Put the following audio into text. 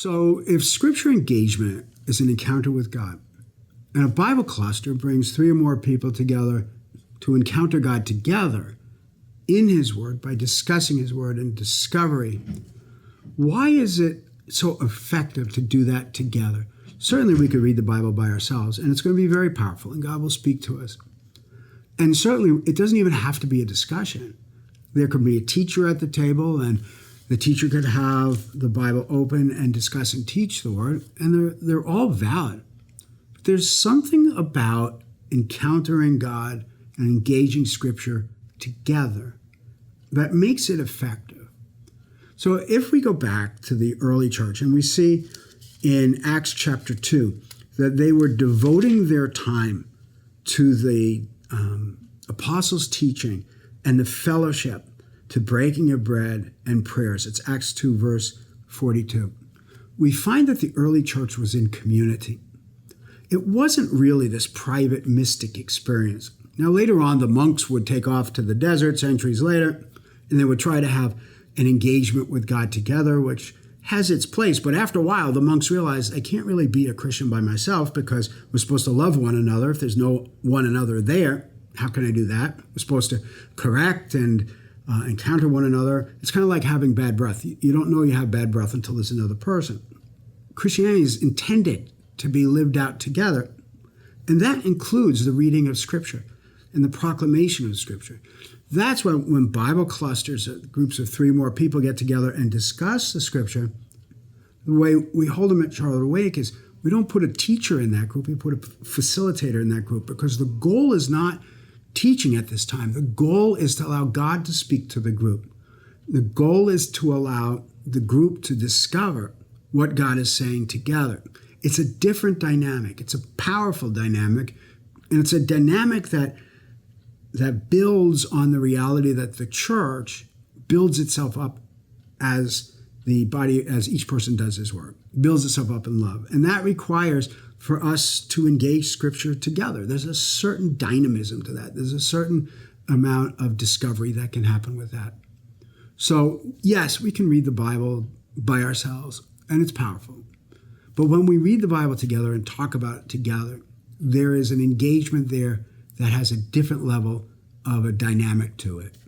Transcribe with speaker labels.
Speaker 1: So if scripture engagement is an encounter with God, and a Bible cluster brings three or more people together to encounter God together in his word by discussing his word and discovery, why is it so effective to do that together? Certainly we could read the Bible by ourselves, and it's going to be very powerful, and God will speak to us. And certainly it doesn't even have to be a discussion. There could be a teacher at the table, and the teacher could have the Bible open and discuss and teach the word, and they're all valid. But there's something about encountering God and engaging Scripture together that makes it effective. So if we go back to the early church, and we see in Acts chapter 2 that they were devoting their time to the apostles' teaching and the fellowship, to breaking of bread and prayers. It's Acts 2, verse 42. We find that the early church was in community. It wasn't really this private mystic experience. Now, later on, the monks would take off to the desert centuries later, and they would try to have an engagement with God together, which has its place. But after a while, the monks realized, I can't really be a Christian by myself because we're supposed to love one another. If there's no one another there, how can I do that? We're supposed to correct and encounter one another. It's kind of like having bad breath. You don't know you have bad breath until there's another person. Christianity is intended to be lived out together, and that includes the reading of Scripture and the proclamation of Scripture. That's when Bible clusters, groups of three or more people get together and discuss the Scripture, the way we hold them at Charlotte Awake is we don't put a teacher in that group, we put a facilitator in that group, because the goal is not teaching at this time. The goal is to allow God to speak to the group. The goal is to allow the group to discover what God is saying together. It's a different dynamic. It's a powerful dynamic, and it's a dynamic that builds on the reality that the church builds itself up as the body, as each person does his work, builds itself up in love. And that requires for us to engage Scripture together. There's a certain dynamism to that. There's a certain amount of discovery that can happen with that. So yes, we can read the Bible by ourselves, and it's powerful. But when we read the Bible together and talk about it together, there is an engagement there that has a different level of a dynamic to it.